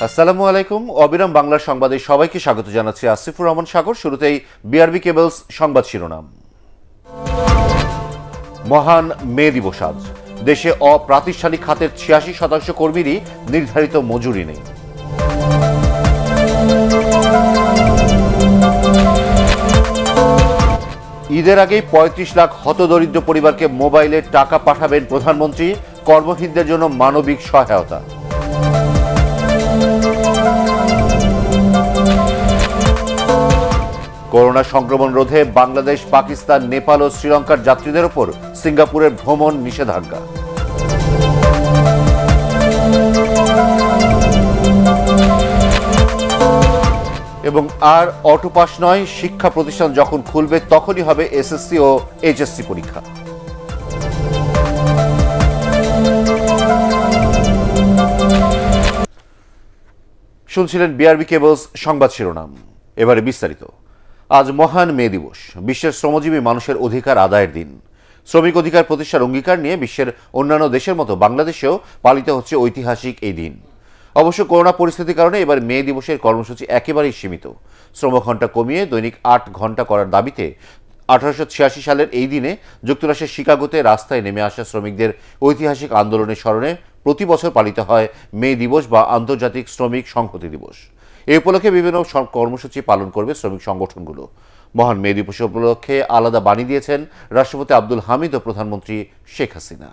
আসসালামু আলাইকুম। অবিরাম বাংলা সংবাদে সবাইকে স্বাগত জানাচ্ছি আসিফুর রহমান সাগর। শুরুতেই বিআরবি কেবলস সংবাদ শিরোনাম। মহান মে দিবস আজ। দেশে অপ্রাতিষ্ঠানিক খাতের ৮৬% কর্মীরই নির্ধারিত মজুরি নেই। ঈদের আগেই ৩৫ লাখ হতদরিদ্র পরিবারকে মোবাইলে টাকা পাঠাবেন প্রধানমন্ত্রী। কর্মহীনদের জন্য মানবিক সহায়তা। করোনা সংক্রমণ রোধে বাংলাদেশ, পাকিস্তান, নেপাল ও শ্রীলঙ্কার যাত্রীদের ওপর সিঙ্গাপুরের ভ্রমণ নিষেধাজ্ঞা। এবং আর অটোপাস নয়, শিক্ষা প্রতিষ্ঠান যখন খুলবে তখনই হবে এসএসসি ও এইচএসসি পরীক্ষা। শুনছিলেন বিআরবি কেবলস সংবাদ শিরোনাম। এবারে বিস্তারিত। আজ মহান মে দিবস, বিশ্বের শ্রমজীবী মানুষের অধিকার আদায়ের দিন। শ্রমিক অধিকার প্রতিষ্ঠার অঙ্গীকার নিয়ে বিশ্বের অন্যান্য দেশের মতো বাংলাদেশেও পালিত হচ্ছে ঐতিহাসিক এই দিন। অবশ্য করোনা পরিস্থিতির কারণে এবার মে দিবসের কর্মসূচি একেবারেই সীমিত। শ্রমঘণ্টা কমিয়ে দৈনিক ৮ ঘণ্টা করার দাবিতে ১৮৮৬ সালের এই দিনে যুক্তরাষ্ট্রের শিকাগোতে রাস্তায় নেমে আসা শ্রমিকদের ঐতিহাসিক আন্দোলনের স্মরণে প্রতি বছর পালিত হয় মে দিবস বা আন্তর্জাতিক শ্রমিক সংহতি দিবস। এই উপলক্ষে বিভিন্ন কর্মসূচি পালন করবে শ্রমিক সংগঠনগুলো। মহান মে দিবস উপলক্ষে আলাদা বাণী দিয়েছেন রাষ্ট্রপতি আব্দুল হামিদ ও প্রধানমন্ত্রী শেখ হাসিনা।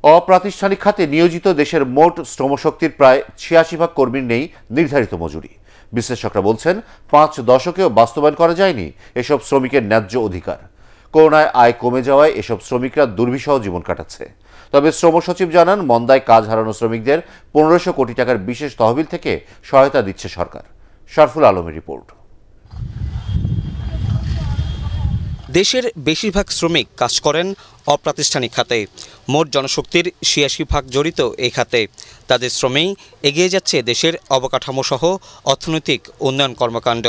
অপ্রাতিষ্ঠানিক খাতে নিয়োজিত দেশের মোট শ্রমশক্তির প্রায় ৮৬% কর্মীর নেই নির্ধারিত মজুরি। বিশ্লেষকরা বলছেন ৫ দশকেও বাস্তবায়ন করা যায়নি এসব শ্রমিকের ন্যায্য অধিকার। করোনায় আয় কমে যাওয়ায় এসব শ্রমিকরা দুর্বিষহ জীবন কাটাচ্ছে। তবে শ্রম সচিব জানান, মন্দায় কাজ হারানো শ্রমিকদের ১৫০০ কোটি টাকার বিশেষ তহবিল থেকে সহায়তা দিচ্ছে সরকার। শরফুল আলমের রিপোর্ট। দেশের বেশিরভাগ শ্রমিক কাজ করেন অপ্রাতিষ্ঠানিক খাতে। মোট জনশক্তির ৮৬% জড়িত এই খাতে। তাদের শ্রমেই এগিয়ে যাচ্ছে দেশের অবকাঠামো সহ অর্থনৈতিক উন্নয়ন কর্মকাণ্ড।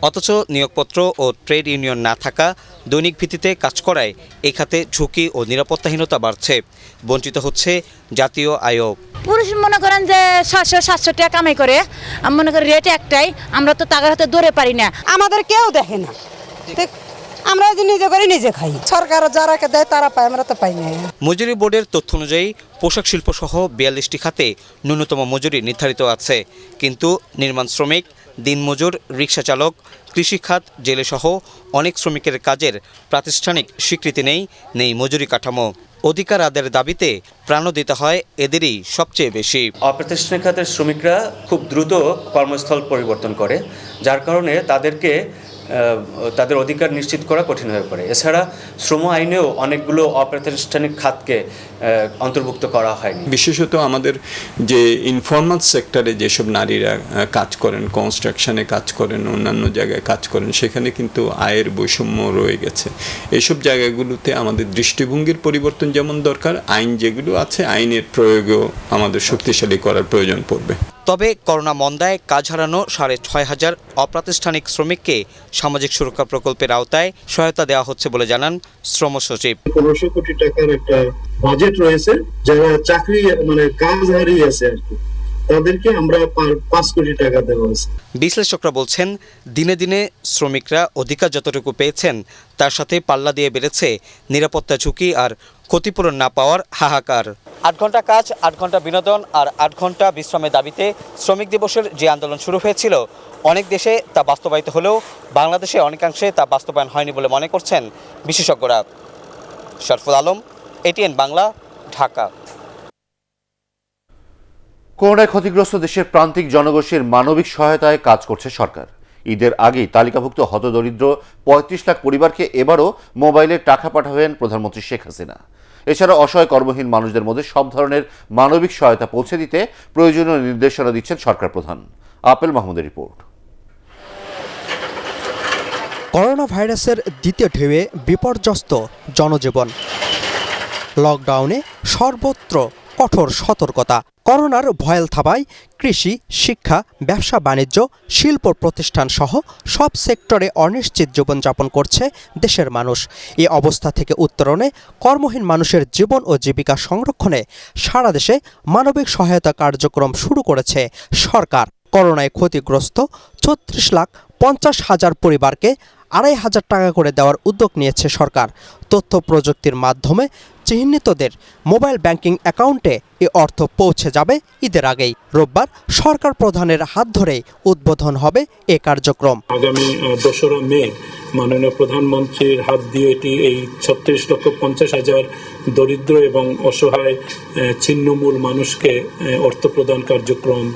অথচ নিয়োগপত্র ও ট্রেড ইউনিয়ন না থাকা, দৈনিক ভিত্তিতে কাজ করায় এই খাতে ঝুঁকি ও নিরাপত্তাহীনতা বাড়ছে। বঞ্চিত হচ্ছে জাতীয় আয়ও। পুরুষ মনে করেন যে ৬০০-৭০০ টাকা কামাই করে, আমি মনে করি রেট একটাই, আমরা তো টাকার হাতে দৌড়ে পারি না। আমাদের কেউ দেখে না, আমরা যে নিজে করে নিজে খাই। সরকার যারা দেয় তারা পায়, আমরা তো পাই না। মজুরি বোর্ডের তথ্য অনুযায়ী পোশাক শিল্প সহ ৪২টি খাতে ন্যূনতম মজুরি নির্ধারিত আছে। কিন্তু নির্মাণ শ্রমিক, দিনমজুর, রিক্সা চালক, কৃষিখাত, জেলে সহ অনেক শ্রমিকের কাজের প্রাতিষ্ঠানিক স্বীকৃতি নেই মজুরি কাঠামো। অধিকার আদায়ের দাবিতে প্রাণও দিতে হয় এদেরই সবচেয়ে বেশি। অপ্রাতিষ্ঠানিক খাতের শ্রমিকরা খুব দ্রুত কর্মস্থল পরিবর্তন করে, যার কারণে তাদের অধিকার নিশ্চিত করা কঠিন হয়ে পড়ে। এছাড়া শ্রম আইনেও অনেকগুলো অপ্রাতিষ্ঠানিক খাতকে অন্তর্ভুক্ত করা হয়নি। বিশেষত আমাদের যে ইনফর্মাল সেক্টরে যেসব নারীরা কাজ করেন, কনস্ট্রাকশনে কাজ করেন, অন্যান্য জায়গায় কাজ করেন, সেখানে কিন্তু আয়ের বৈষম্য রয়ে গেছে। এইসব জায়গাগুলোতে আমাদের দৃষ্টিভঙ্গির পরিবর্তন যেমন দরকার, আইন যেগুলো আছে আইনের প্রয়োগও আমাদের শক্তিশালী করার প্রয়োজন পড়বে। তবে করোনা মন্দায় কাজ হারানো ৬৫০০ অপ্রাতিষ্ঠানিক শ্রমিককে সামাজিক সুরক্ষা প্রকল্পের আওতায় সহায়তা দেওয়া হচ্ছে বলে জানান শ্রম সচিব। ১৫০০ কোটি টাকার একটা বাজেট রয়েছে। যারা চাকরি কাজ হারিয়ে আছে আর কি, তাদেরকে আমরা ৫ কোটি টাকা দেওয়া হয়েছে। বিশ্লেষকরা বলছেন, দিনে দিনে শ্রমিকরা অধিকার যতটুকু পেয়েছেন তার সাথে পাল্লা দিয়ে বেড়েছে নিরাপত্তা ঝুঁকি আর ক্ষতিপূরণ না পাওয়ার হাহাকার। ৮ ঘন্টা কাজ, ৮ ঘন্টা বিনোদন আর ৮ ঘন্টা বিশ্রামের দাবিতে শ্রমিক দিবসের যে আন্দোলন শুরু হয়েছিল, অনেক দেশে তা বাস্তবায়িত হলেও বাংলাদেশে অনেকাংশে তা বাস্তবায়ন হয়নি বলে মনে করছেন বিশেষজ্ঞরা। শরফুল আলম, এটিএন বাংলা, ঢাকা। করোনায় ক্ষতিগ্রস্ত দেশের প্রান্তিক জনগোষ্ঠীর মানবিক সহায়তায় কাজ করছে সরকার। ঈদের আগেই তালিকাভুক্ত হতদরিদ্র ৩৫ লাখ পরিবারকে এবারও মোবাইলে টাকা পাঠাবেন প্রধানমন্ত্রী শেখ হাসিনা। এছাড়া অসহায় কর্মহীন মানুষদের মধ্যে সব ধরনের মানবিক সহায়তা পৌঁছে দিতে প্রয়োজনীয় নির্দেশনা দিচ্ছেন সরকার প্রধান। আপেল মাহমুদের রিপোর্ট। করোনা ভাইরাসের দ্বিতীয় ঢেউয়ে বিপর্যস্ত জনজীবন। লকডাউনে সর্বত্র কঠোর সতর্কতা। করোনার ভয়াল থাবায় কৃষি, শিক্ষা, ব্যবসা বাণিজ্য, শিল্প প্রতিষ্ঠান সহ সব সেক্টরে অনিশ্চিত জীবনযাপন করছে দেশের মানুষ। এই অবস্থা থেকে উত্তরণে কর্মহীন মানুষের জীবন ও জীবিকা সংরক্ষণে সারা দেশে মানবিক সহায়তা কার্যক্রম শুরু করেছে সরকার। করোনায় ক্ষতিগ্রস্ত ৩৬,৫০,০০০ পরিবারকে ২৫০০ টাকা করে দেওয়ার উদ্যোগ নিয়েছে সরকার। তথ্য প্রযুক্তির মাধ্যমে চিহ্নিতদের মোবাইল ব্যাংকিং অ্যাকাউন্টে এ অর্থ পৌঁছে যাবে ঈদের আগেই। রোববার সরকার প্রধানের হাত ধরেই উদ্বোধন হবে এ কার্যক্রম। আগামী ২রা মে মাননীয় প্রধানমন্ত্রীর হাত দিয়ে এটি এই ৩৬,৫০,০০০ দরিদ্র এবং অসহায় ছিন্নমূল মানুষকে অর্থ প্রদান কার্যক্রম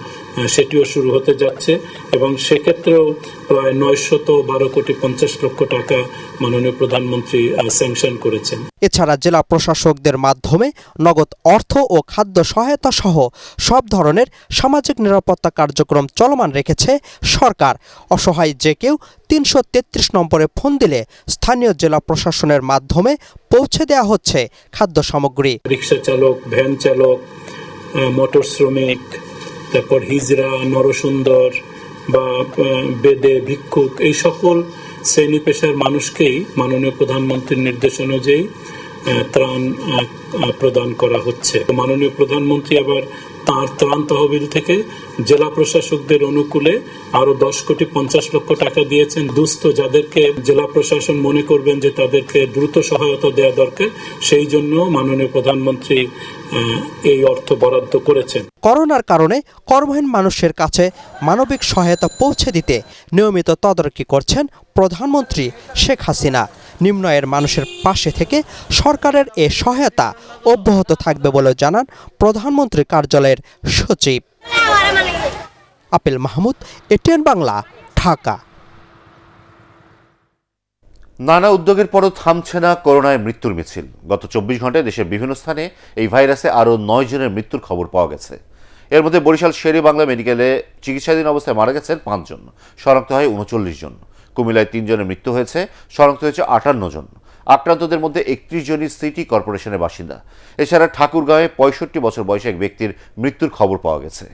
সেটিও শুরু হতে যাচ্ছে এবং সেক্ষেত্রেও প্রায় ৯১২,৫০,০০,০০০ টাকা মাননীয় প্রধানমন্ত্রী স্যাংশন করেছেন। এছাড়া জেলা প্রশাসকদের মাধ্যমে নগদ অর্থ ও খাদ্য সহায়তা সহ সব ধরনের সামাজিক নিরাপত্তা কার্যক্রম চলমান রেখেছে সরকার। অসহায় যে কেউ ৩৩৩ নম্বরে ফোন দিলে স্থানীয় জেলা প্রশাসনের মাধ্যমে পৌঁছে দেওয়া হচ্ছে খাদ্য সামগ্রী। রিক্সা চালক, ভ্যান চালক, মোটর শ্রমিক, তারপর হিজড়া, নরসুন্দর বা বেদে, ভিক্ষুক, এই সকল শ্রেণী পেশার মানুষকেই মাননীয় প্রধানমন্ত্রীর নির্দেশ অনুযায়ী ত্রাণ প্রদান করা হচ্ছে। মাননীয় প্রধানমন্ত্রী আবার তার ত্রাণ তহবিল থেকে জেলা প্রশাসকদের অনুকূলে আরো 10,50,00,000 টাকা দিয়েছেন। দুস্থ যাদেরকে জেলা প্রশাসন মনে করবেন যে তাদেরকে দ্রুত সহায়তা দেওয়া দরকার, সেই জন্য মাননীয় প্রধানমন্ত্রী এই অর্থ বরাদ্দ করেছেন। করোনার কারণে কর্মহীন মানুষের কাছে মানবিক সহায়তা পৌঁছে দিতে নিয়মিত তদারকি করছেন প্রধানমন্ত্রী শেখ হাসিনা। নিম্ন আয়ের মানুষের পাশে থেকে সরকারের এ সহায়তা অব্যাহত থাকবে বলে জানান প্রধানমন্ত্রী কার্যালয়ের সচিব। Apple Mahmud, ATN Bangla, Dhaka. নানা উদ্যোগের পরও থামছে না করোনায় মৃত্যুর মিছিল। গত ২৪ ঘন্টায় দেশের বিভিন্ন স্থানে এই ভাইরাসে আরও ৯ জনের মৃত্যুর খবর পাওয়া গেছে। এর মধ্যে বরিশাল শেরে বাংলা মেডিকেলে চিকিৎসাধীন অবস্থায় মারা গেছেন ৫ জন, শনাক্ত হয় ৩৯ জন। কুমিল্লায় ৩ জনের মৃত্যু হয়েছে, শনাক্ত হয়েছে ৫৮ জন। আক্রান্তদের মধ্যে ৩১ জনই সিটি কর্পোরেশনের বাসিন্দা। এছাড়া ঠাকুরগাঁওয়ে ৬৫ বছর বয়সী এক ব্যক্তির মৃত্যুর খবর পাওয়া গেছে।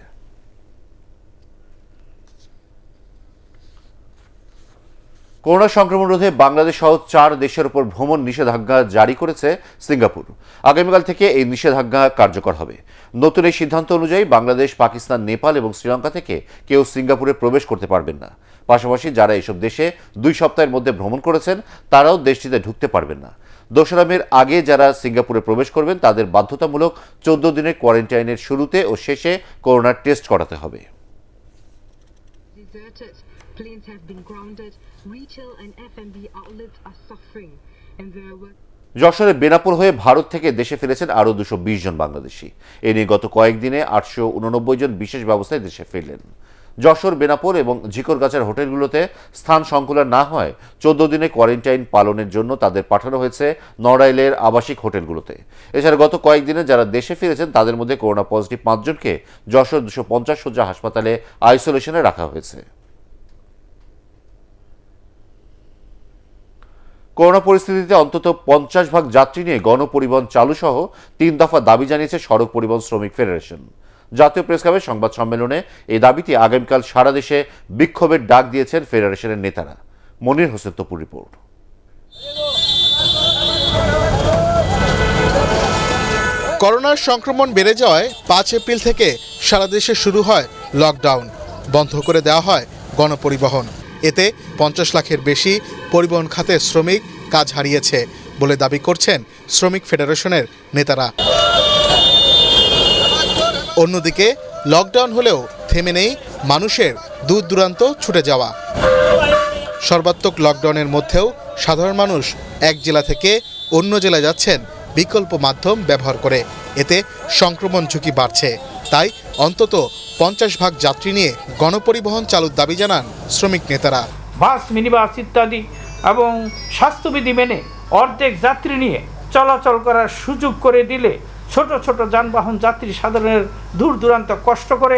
করোনা সংক্রমণ রোধে বাংলাদেশ সহ ৪ দেশের উপর ভ্রমণ নিষেধাজ্ঞা জারি করেছে সিঙ্গাপুর। আগামীকাল থেকে এই নিষেধাজ্ঞা কার্যকর হবে। নতুন এই সিদ্ধান্ত অনুযায়ী বাংলাদেশ, পাকিস্তান, নেপাল এবং শ্রীলঙ্কা থেকে কেউ সিঙ্গাপুরে প্রবেশ করতে পারবেন না। পাশাপাশি যারা এসব দেশে ২ সপ্তাহের মধ্যে ভ্রমণ করেছেন তারাও দেশটিতে ঢুকতে পারবেন না। ২রা মের আগে যারা সিঙ্গাপুরে প্রবেশ করবেন তাদের বাধ্যতামূলক ১৪ দিনের কোয়ারেন্টাইনের শুরুতে ও শেষে করোনার টেস্ট করাতে হবে। Planes have been grounded. Retail and F&B outlets are suffering, and there were যশোরে বেনাপোল হয়ে ভারত থেকে দেশে ফিরেছেন আরও ২২০ জন বাংলাদেশি। এ নিয়ে গত কয়েকদিনে ৮৮৯ জন বিশেষ ব্যবস্থায় দেশে ফিরলেন। যশোর, বেনাপোল এবং ঝিকরগাছার হোটেলগুলোতে স্থান সংকুলান না হয় ১৪ দিনে কোয়ারেন্টাইন পালনের জন্য তাদের পাঠানো হয়েছে নড়াইলের আবাসিক হোটেলগুলোতে। এছাড়া গত কয়েকদিনে যারা দেশে ফিরেছেন তাদের মধ্যে করোনা পজিটিভ ৫ জনকে যশোর ২৫০ শয্যা হাসপাতালে আইসোলেশনে রাখা হয়েছে। করোনা পরিস্থিতিতে অন্তত ৫০ যাত্রী নিয়ে গণপরিবহন চালু সহ ৩ দফা দাবি জানিয়েছে সড়ক পরিবহন শ্রমিক ফেডারেশন। জাতীয় প্রেসক্লাবের সংবাদ সম্মেলনে এই দাবিতে আগামীকাল সারা দেশে বিক্ষোভের ডাক দিয়েছেন ফেডারেশনের নেতারা। মনির হোসেন তপুর রিপোর্ট। করোনার সংক্রমণ বেড়ে যাওয়ায় ৫ এপ্রিল থেকে সারা দেশে শুরু হয় লকডাউন, বন্ধ করে দেওয়া হয় গণপরিবহন। এতে ৫০ লাখের বেশি পরিবহন খাতে শ্রমিক কাজ হারিয়েছে বলে দাবি করছেন শ্রমিক ফেডারেশনের নেতারা। অন্যদিকে লকডাউন হলেও থেমে নেই মানুষের দূর দূরান্ত ছুটে যাওয়া। সর্বাত্মক লকডাউনের মধ্যেও সাধারণ মানুষ এক জেলা থেকে অন্য জেলায় যাচ্ছেন বিকল্প মাধ্যম ব্যবহার করে। এতে সংক্রমণ ঝুঁকি বাড়ছে। তাই অন্তত ৫০ যাত্রী নিয়ে গণপরিবহন চালুর দাবি জানান শ্রমিক নেতারা। বাস, মিনিবাস ইত্যাদি এবং স্বাস্থ্যবিধি মেনে অর্ধেক যাত্রী নিয়ে চলাচল করার সুযোগ করে দিলে ছোট ছোট যানবাহন যাত্রী সাধারণের দূর দূরান্ত কষ্ট করে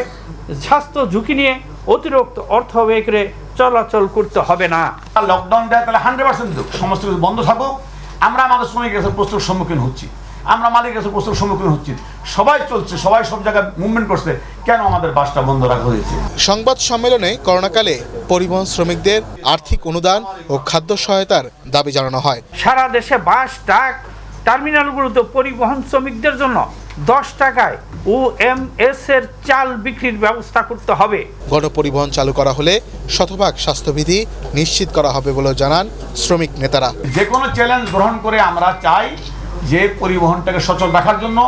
স্বাস্থ্য ঝুঁকি নিয়ে অতিরিক্ত অর্থ ব্যয় করে চলাচল করতে হবে না। লকডাউন দেয় তাহলে 100% সমস্ত কিছু বন্ধ থাকুক। আমরা আমাদের শ্রমিকের কাছে প্রশ্নের সম্মুখীন হচ্ছি। আমরা মালিকের কাছে প্রচুর সম্মুখীন হচ্ছি। সবাই চলছে, সবাই সব জায়গায় মুভমেন্ট করছে, কেন আমাদের বাসটা বন্ধ রাখা হয়েছে? সংবাদ সম্মেলনে করোনাকালে পরিবহন শ্রমিকদের আর্থিক অনুদান ও খাদ্য সহায়তার দাবি জানানো হয়। সারা দেশে বাস, ট্রাক টার্মিনালগুলোতে পরিবহন শ্রমিকদের জন্য 10 টাকায় OMS এর চাল বিক্রির ব্যবস্থা করতে হবে। গণপরিবহন চালু করা হলে শতভাগ স্বাস্থ্যবিধি নিশ্চিত করা হবে বলে জানান শ্রমিক নেতারা। যে কোনো চ্যালেঞ্জ গ্রহণ করে আমরা চাই যে পরিবহনটাকে সচল রাখার জন্য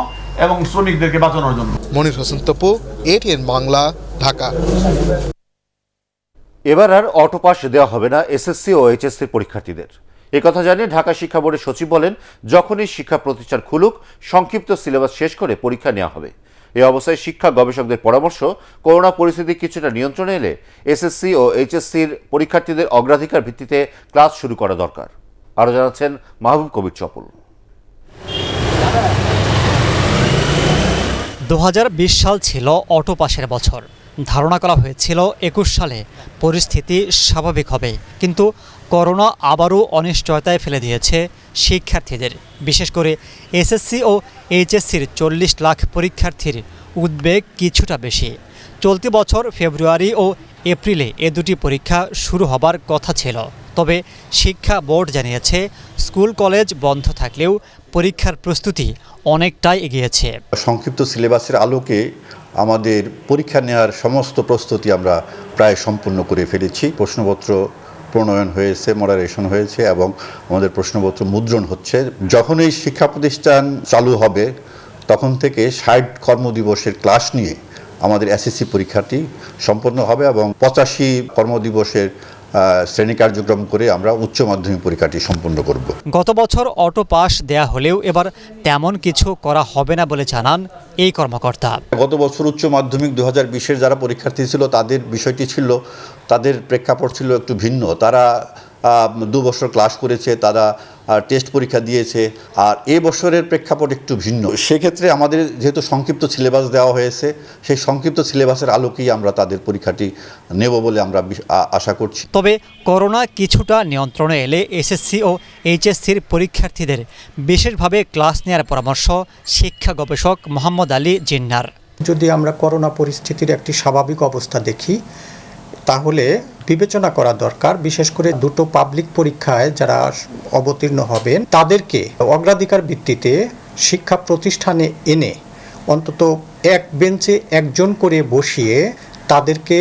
এবং শ্রমিকদেরকে বাঁচানোর জন্য। মনির হোসেন তপু, ATN বাংলা, ঢাকা। এবার আর অটো পাস দেওয়া হবে না SSC ও HSC পরীক্ষার্থীদের। একথা জানিয়ে ঢাকা শিক্ষা বোর্ডের সচিব বলেন, যখনই শিক্ষা প্রতিষ্ঠান খুলুক সংক্ষিপ্ত সিলেবাস শেষ করে পরীক্ষা নেওয়া হবে। এই অবস্থায় শিক্ষা গবেষকদের পরামর্শ, করোনা পরিস্থিতি কিছুটা নিয়ন্ত্রণে এলে SSC ও HSCর পরীক্ষার্থীদের অগ্রাধিকার ভিত্তিতে ক্লাস শুরু করা দরকার। আরও জানাচ্ছেন মাহবুব কবির চপল। 2020 সাল ছিল অটো পাসের বছর। ধারণা করা হয়েছিল 21 সালে পরিস্থিতি স্বাভাবিক হবে, কিন্তু করোনা আবারও অনিশ্চয়তায় ফেলে দিয়েছে শিক্ষার্থীদের। বিশেষ করে SSC ও HSCর 40 লাখ পরীক্ষার্থীর উদ্বেগ কিছুটা বেশি। চলতি বছর ফেব্রুয়ারি ও এপ্রিলে এ দুটি পরীক্ষা শুরু হবার কথা ছিল। তবে শিক্ষা বোর্ড জানিয়েছে, স্কুল কলেজ বন্ধ থাকলেও পরীক্ষার প্রস্তুতি অনেকটাই এগিয়েছে। সংক্ষিপ্ত সিলেবাসের আলোকে আমাদের পরীক্ষা নেওয়ার সমস্ত প্রস্তুতি আমরা প্রায় সম্পূর্ণ করে ফেলেছি। প্রশ্নপত্র প্রণয়ন হয়েছে, মডারেশন হয়েছে এবং আমাদের প্রশ্নপত্র মুদ্রণ হচ্ছে। যখন এই শিক্ষা প্রতিষ্ঠান চালু হবে তখন থেকে 60 কর্মদিবসের ক্লাস নিয়ে আমাদের SSC পরীক্ষাটি সম্পন্ন হবে এবং 85 কর্মদিবসের শ্রেণী কার্যক্রম করে আমরা উচ্চ মাধ্যমিক পরীক্ষাটি সম্পন্ন করব। গত বছর অটো পাস দেয়া হলেও এবার তেমন কিছু করা হবে না বলে জানান এই কর্মকর্তা। গত বছর উচ্চ মাধ্যমিক 2020-এর যারা পরীক্ষার্থী ছিল তাদের বিষয়টি ছিল, তাদের প্রেক্ষাপট ছিল একটু ভিন্ন। তারা 2 বছর ক্লাস করেছে, তারা টেস্ট পরীক্ষা দিয়েছে, আর এই বছরের প্রেক্ষাপট একটু ভিন্ন। সেক্ষেত্রে আমাদের যেহেতু সংক্ষিপ্ত সিলেবাস দেওয়া হয়েছে, সেই সংক্ষিপ্ত সিলেবাসের আলোকেই আমরা তাদের পরীক্ষাটি নেব বলে আমরা আশা করছি। তবে করোনা কিছুটা নিয়ন্ত্রণে এলে SSC ও HSCর পরীক্ষার্থীদের বিশেষভাবে ক্লাস নেওয়ার পরামর্শ শিক্ষা গবেষক মোহাম্মদ আলী জিন্নার। যদি আমরা করোনা পরিস্থিতির একটি স্বাভাবিক অবস্থা দেখি তাহলে বিবেচনা করা দরকার, বিশেষ করে দুটো পাবলিক পরীক্ষায় যারা অবতীর্ণ হবেন তাদেরকে অগ্রাধিকার ভিত্তিতে শিক্ষা প্রতিষ্ঠানে এনে অন্তত এক বেঞ্চে একজন করে বসিয়ে তাদেরকে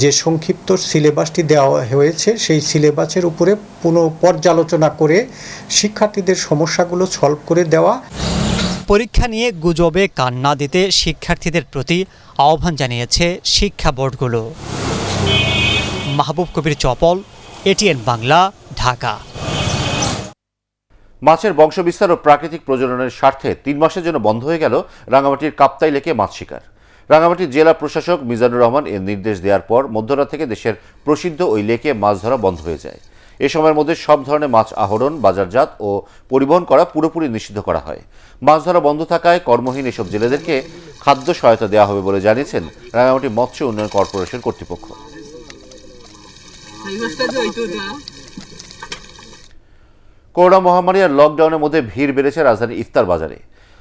যে সংক্ষিপ্ত সিলেবাসটি দেওয়া হয়েছে সেই সিলেবাসের উপরে পুনঃপর্যালোচনা করে শিক্ষার্থীদের সমস্যাগুলো সলভ করে দেওয়া। পরীক্ষা নিয়ে গুজবে কান না দিতে শিক্ষার্থীদের প্রতি আহ্বান জানিয়েছে শিক্ষা বোর্ডগুলো। মাহবুব কবির চপল, ATN বাংলা, ঢাকা। মাছের বংশবিস্তার ও প্রাকৃতিক প্রজননের স্বার্থে 3 মাসের জন্য বন্ধ হয়ে গেল রাঙামাটির কাপ্তাই লেকে মাছ শিকার। রাঙামাটির জেলা প্রশাসক মিজানুর রহমান এর নির্দেশ দেওয়ার পর মধ্যরাত থেকে দেশের প্রসিদ্ধ ওই লেকে মাছ ধরা বন্ধ হয়ে যায়। এ সময়ের মধ্যে সব ধরনের মাছ আহরণ, বাজারজাত ও পরিবহন করা পুরোপুরি নিষিদ্ধ করা হয়। মাছ ধরা বন্ধ থাকায় কর্মহীন এসব জেলেদেরকে খাদ্য সহায়তা দেওয়া হবে বলে জানিয়েছেন রাঙামাটি মৎস্য উন্নয়ন কর্পোরেশন কর্তৃপক্ষ। করোনা মহামারী আর লকডাউনের মধ্যে ভিড় বেড়েছে রাজধানীর ইফতার বাজারে।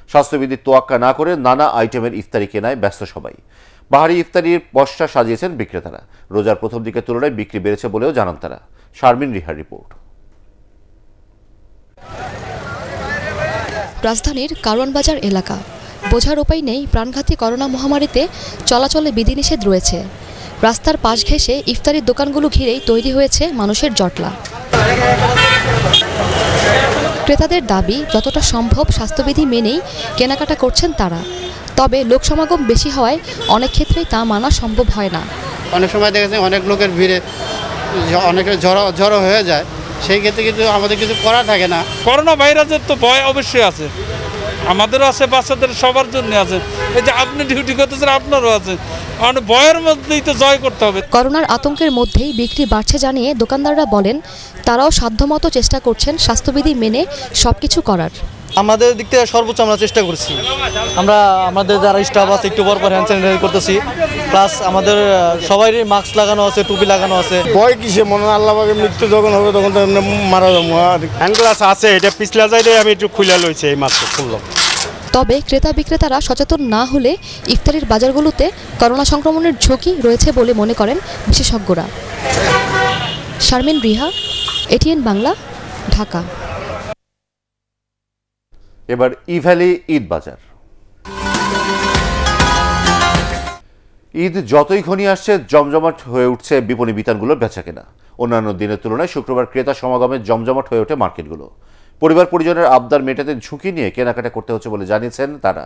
স্বাস্থ্যবিধির তোয়াক্কা না করে নানা আইটেমের ইফতারি কেনায় ব্যস্ত সবাই। বাহারি ইফতারির পসরা সাজিয়েছেন বিক্রেতারা। রোজার প্রথম দিকের তুলনায় বিক্রি বেড়েছে বলেও জানান তারা। শারমিন রিহার রিপোর্ট। রাজধানীর কারওয়ান বাজার এলাকা। বোঝার উপায় নেই, প্রাণঘাতী করোনা মহামারীতে চলাচলে বিধিনিষেধ রয়েছে। রাস্তার পাশ ঘেঁষে ইফতারির দোকানগুলো ঘিরেই তৈরি হয়েছে মানুষের জটলা। ক্রেতাদের দাবি, যতটা সম্ভব স্বাস্থ্যবিধি মেনেই কেনাকাটা করছেন তারা। তবে লোক সমাগম বেশি হওয়ায় অনেক ক্ষেত্রেই তা মানা সম্ভব হয় না। অনেক সময় দেখা যায় অনেক লোকের ভিড়ে অনেকের জড়ো হয়ে যায়, সেই ক্ষেত্রে কিন্তু আমাদের কিছু করা থাকে না। করোনা ভাইরাসের তো ভয় অবশ্যই আছে, আমাদেরও আছে, বাচ্চাদের সবার জন্য আছে। এই যে আপনি ডিউটি করতেছেন, আপনারও আছে। মানে ভয়ের মধ্যেই তো জয় করতে হবে। করোনার আতঙ্কের মধ্যেই বিক্রি বাড়ছে জানিয়ে দোকানদাররা বলেন, তারাও সাধ্যমতো চেষ্টা করছেন স্বাস্থ্যবিধি মেনে সবকিছু করার। আমাদের দিক থেকে সর্বোচ্চ আমরা চেষ্টা করছি। আমরা আমাদের যারা স্টাফ আছে একটু পর হ্যান্ড স্যানিটাইজ করতেছি, প্লাস আমাদের সবারই মাস্ক লাগানো আছে, টুপি লাগানো আছে। ভয় কিসে, মনে আল্লাহ মৃত্যু যখন হবে তখন তো মারা যাবো। হ্যান্ড গ্লাস আছে, এটা পিছলা যাইলে আমি একটু খুলে লইছি, এই মাত্র খুললাম। তবে ক্রেতা বিক্রেতারা সচেতন না হলে ইফতারির বাজারগুলোতে করোনা সংক্রমণের ঝুঁকি রয়েছে বলে মনে করেন বিশেষজ্ঞরা। শারমিন রিহা, এটিএন বাংলা, ঢাকা। এবার ইভ্যালি ঈদ বাজার। ঈদ যতই ঘনিয়ে আসছে জমজমাট হয়ে উঠছে বিপণী বিতানগুলোর বেচাকেনা। অন্যান্য দিনের তুলনায় শুক্রবার ক্রেতা সমাগমে জমজমাট হয়ে ওঠে মার্কেটগুলো। পরিবার পরিজনের আবদার মেটাতে ঝুঁকি নিয়ে কেনাকাটা করতে হচ্ছে বলে জানিয়েছেন তারা।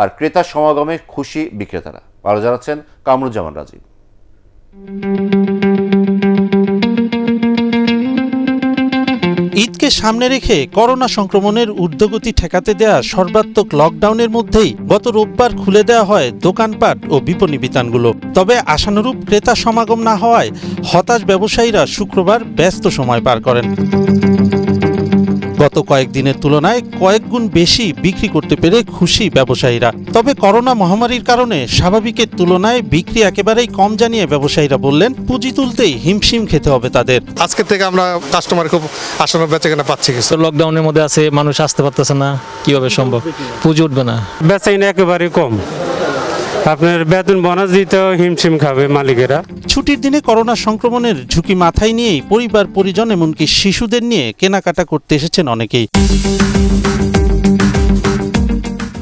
আর ক্রেতা সমাগমে খুশি বিক্রেতারা। আরও জানাচ্ছেন কামরুজ্জামান রাজীব। ঈদকে সামনে রেখে করোনা সংক্রমণের ঊর্ধ্বগতি ঠেকাতে দেয়া সর্বাত্মক লকডাউনের মধ্যেই গত রোববার খুলে দেওয়া হয় দোকানপাট ও বিপণী বিতানগুলো। তবে আশানুরূপ ক্রেতা সমাগম না হওয়ায় হতাশ ব্যবসায়ীরা শুক্রবার ব্যস্ত সময় পার করেন। গত কয়েকদিনের তুলনায় কয়েক গুণ বেশি বিক্রি করতে পেরে খুশি ব্যবসায়ীরা। তবে করোনা মহামারীর কারণে স্বাভাবিকের তুলনায় বিক্রি একেবারেই কম জানিয়ে ব্যবসায়ীরা বললেন পুঁজি তুলতেই হিমশিম খেতে হবে তাদের। আজকে থেকে আমরা কাস্টমার খুব আশানুরূপ বেচাকেনা পাচ্ছি। কিছু লকডাউনের মধ্যে আছে, মানুষ আসতে পারতেছে না, কিভাবে সম্ভব, পুঁজি উঠবে না, বেচাকেনা একেবারে কম। আপনার বেতন বোনাস দিতেও হিমশিম খাবে মালিকেরা। ছুটির দিনে করোনা সংক্রমণের ঝুঁকি মাথায় নিয়েই পরিবার পরিজন এমনকি শিশুদের নিয়ে কেনাকাটা করতে এসেছেন অনেকেই।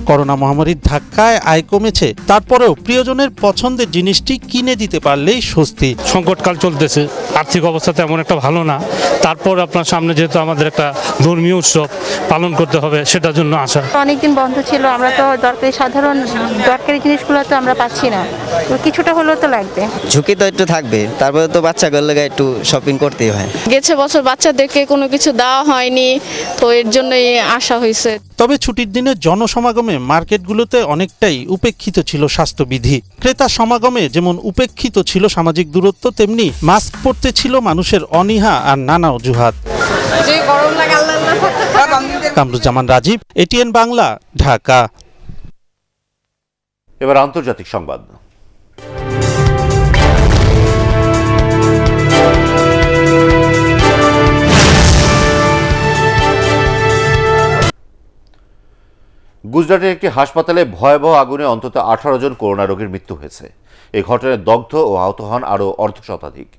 করোনা মহামারীর ধাক্কায় আয় কমেছে, তারপরেও প্রিয়জনের পছন্দের জিনিসটি কিনে দিতে পারলেই স্বস্তি। সংকটকাল চলতেছে, আর্থিক অবস্থা তেমন একটা ভালো না, তারপর আপনার সামনে যেহেতু আমাদের একটা ধর্মীয় উৎসব পালন করতে হবে, সেটার জন্য আসা। অনেকদিন বন্ধ ছিল, আমরা তো সাধারণ দরকারি জিনিসগুলো তো আমরা পাচ্ছি না, কিছুটা হলেও তো লাগবে। ঝুঁকি তো একটু থাকবে, তারপরে তো বাচ্চাগুলোর লেগে একটু শপিং করতেই হয়। গেছে বছর বাচ্চাদেরকে কোনো কিছু দেওয়া হয়নি, তো এর জন্যই আসা হয়েছে। তবে ছুটির দিনে জনসমাগমে মার্কেটগুলোতে অনেকটাই উপেক্ষিত ছিল স্বাস্থ্যবিধি। ক্রেতা সমাগমে যেমন উপেক্ষিত ছিল সামাজিক দূরত্ব, তেমনি মাস্ক পরতে ছিল মানুষের অনীহা আর নানা অজুহাত। কামরুজ্জামান রাজীব, এটিএন বাংলা, ঢাকা। এবার আন্তর্জাতিক সংবাদ। গুজরাটের একটি হাসপাতালে ভয়াবহ আগুনে অন্তত 18 জন করোনা রোগীর মৃত্যু হয়েছে। এই ঘটনায় দগ্ধ ও আহত হন আরও অর্ধশতাধিক।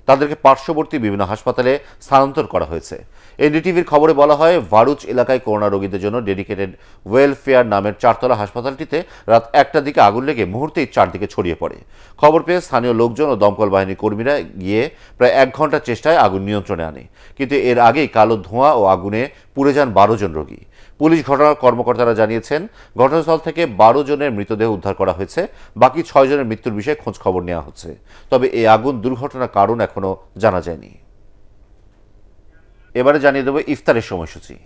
তাদেরকে পার্শ্ববর্তী বিভিন্ন হাসপাতালে স্থানান্তর করা হয়েছে। এনডিটিভির খবরে বলা হয়, ভারুচ এলাকায় করোনা রোগীদের জন্য ডেডিকেটেড ওয়েলফেয়ার নামের 4তলা হাসপাতালটিতে রাত 1টার দিকে আগুন লেগে মুহূর্তেই চারদিকে ছড়িয়ে পড়ে। খবর পেয়ে স্থানীয় লোকজন ও দমকল বাহিনীর কর্মীরা গিয়ে প্রায় 1 ঘন্টার চেষ্টায় আগুন নিয়ন্ত্রণে আনে, কিন্তু এর আগেই কালো ধোঁয়া ও আগুনে পুড়ে যান 12 জন রোগী। পুলিশ ঘটনার কর্মকর্তারা জানিয়েছেন, ঘটনাস্থল থেকে 12 জনের মৃতদেহ উদ্ধার করা হয়েছে। বাকি 6 জনের মৃত্যুর বিষয়ে খোঁজ খবর নেওয়া হচ্ছে। তবে এই আগুন দুর্ঘটনার কারণ এখনো জানা যায়নি। এবারে জানিয়ে দেব ইফতারের সময়সূচি।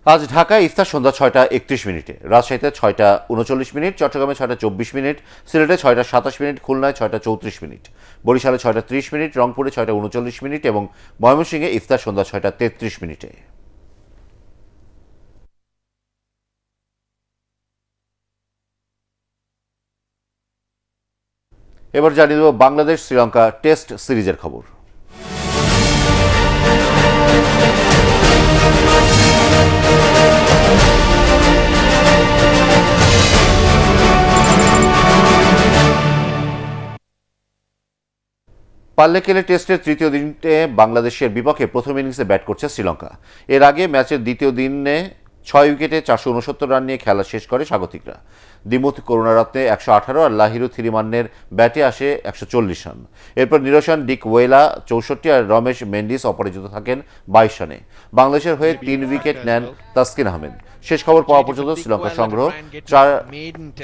আজ ঢাকায় ইফতার সন্ধ্যা 6:31, রাজশাহীতে 6:39, চট্টগ্রামে 6:24, সিলেটে 6:27, খুলনায় 6:34, বরিশালে 6:30, রংপুরে 6:39 এবং ময়মনসিংহে ইফতার সন্ধ্যা 6:33। এবার জানিয়ে দেব বাংলাদেশ শ্রীলঙ্কা টেস্ট সিরিজের খবর। পাল্লেকেলে টেস্টের তৃতীয় দিনে বাংলাদেশের বিপক্ষে প্রথম ইনিংসে ব্যাট করছে শ্রীলঙ্কা। এর আগে ম্যাচের দ্বিতীয় দিনে 6 উইকেটে 469 রান নিয়ে খেলা শেষ করে স্বাগতিকরা। দিমুথ করুণারত্নে 118 আর লাহিরু থিরিমান্নের ব্যাটে আসে 140 রান। এরপর নিরোশন ডিক ওয়েলা 64 আর রমেশ মেন্ডিস অপরাজিত থাকেন 22 রানে। বাংলাদেশের হয়ে 3 উইকেট নেন তাসকিন আহমেদ। শেষ খবর পাওয়া পর্যন্ত শ্রীলঙ্কার সংগ্রহ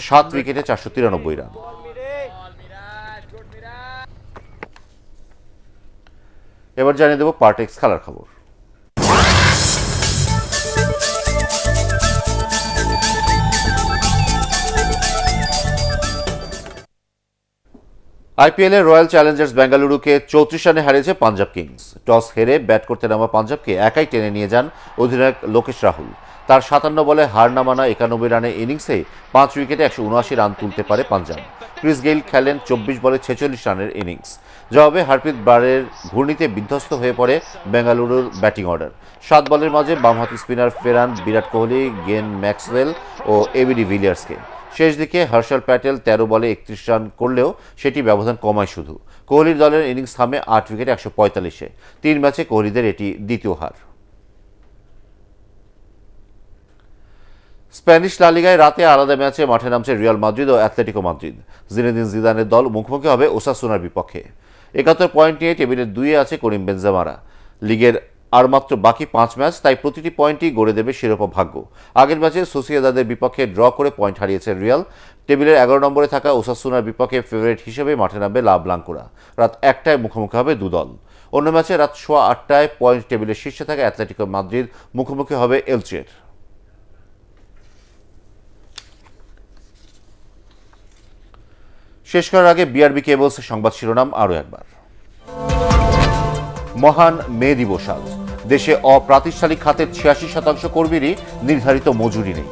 7 উইকেটে 493 রান। এবার জানিয়ে দেব পার্টেক্স খেলার খবর। আইপিএলে রয়্যাল চ্যালেঞ্জার্স বেঙ্গালুরুকে 34 রানে হারিয়েছে পাঞ্জাব কিংস। টস হেরে ব্যাট করতে নামা পাঞ্জাবকে একাই টেনে নিয়ে যান অধিনায়ক লোকেশ রাহুল। তার 57 বলে হার না মানা 91 রানের ইনিংসে 5 উইকেটে 179 রান তুলতে পারে পাঞ্জাব। ক্রিস গেইল খেলেন 24 বলে 46 রানের ইনিংস। জবাবে হারপ্রীত ব্রারের ঘূর্ণিতে বিধ্বস্ত হয়ে পড়ে বেঙ্গালুরুর ব্যাটিং অর্ডার। 7 বলের মাঝে বামহাতি স্পিনার ফেরান বিরাট কোহলি, গেন ম্যাক্সওয়েল ও এবি ডিভিলিয়ার্সকে। শেষ দিকে হর্ষল প্যাটেল 13 বলে 31 রান করলেও সেটি ব্যবধান কমায় শুধু। কোহলির দলের ইনিংস থামে 8 উইকেটে 145-এ। 3 ম্যাচে কোহলিদের এটি দ্বিতীয় হার। স্প্যানিশ লা লিগায় রাতে আলাদা ম্যাচে মাঠে নামছে রিয়াল মাদ্রিদ ও অ্যাথলেটিকো মাদ্রিদ। জিনেদিন জিদানের দল মুখোমুখি হবে ওসাসুনার বিপক্ষে। 71 পয়েন্ট নিয়ে টেবিলের 2-এ আছে করিম বেনজেমারা। লিগের আর মাত্র বাকি 5 ম্যাচ, তাই প্রতিটি পয়েন্টই গড়ে দেবে শিরোপা ভাগ্য। আগের ম্যাচে সোসিয়েদাদের বিপক্ষে ড্র করে পয়েন্ট হারিয়েছে রিয়াল। টেবিলের 11 নম্বরে থাকা ওসাসুনার বিপক্ষে ফেভারিট হিসেবে মাঠে নামবে লা ব্লাঙ্কোরা। রাত 1টায় মুখোমুখি হবে দুদল। অন্য ম্যাচে রাত 8:15 পয়েন্ট টেবিলের শীর্ষে থাকা অ্যাথলেটিকো মাদ্রিদ মুখোমুখি হবে এলচের। শেষ করার আগে বিআরবি কেবলস সংবাদ শিরোনাম আরও একবার। মহান মে দিবস আজ। দেশে অপ্রাতিষ্ঠানিক খাতের 86% কর্মীরই নির্ধারিত মজুরি নেই।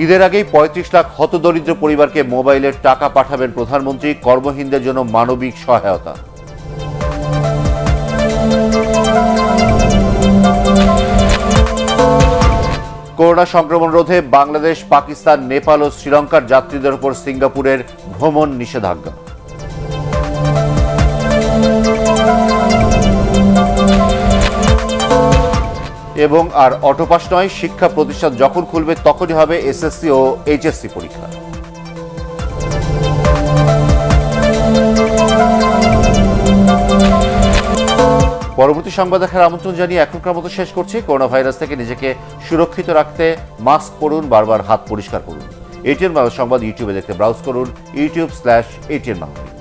ঈদের আগেই 35 লাখ হতদরিদ্র পরিবারকে মোবাইলের টাকা পাঠাবেন প্রধানমন্ত্রী। কর্মহীনদের জন্য মানবিক সহায়তা। করোনা সংক্রমণ রোধে বাংলাদেশ, পাকিস্তান, নেপাল ও শ্রীলঙ্কার যাত্রীদের উপর সিঙ্গাপুরের ভ্রমণ নিষেধাজ্ঞা। এবং আর অটোপাস নয়, শিক্ষা প্রতিষ্ঠান যখন খুলবে তখনই হবে এসএসসি ও এইচএসসি পরীক্ষা। পরবর্তী সংবাদ দেখার আমন্ত্রণ জানিয়ে এখনকার মতো শেষ করছি। করোনা ভাইরাস থেকে নিজেকে সুরক্ষিত রাখতে মাস্ক পরুন, বারবার হাত পরিষ্কার করুন। এটিএন বাংলা সংবাদ ইউটিউবে দেখতে ব্রাউজ করুন youtube/ATN বাংলা।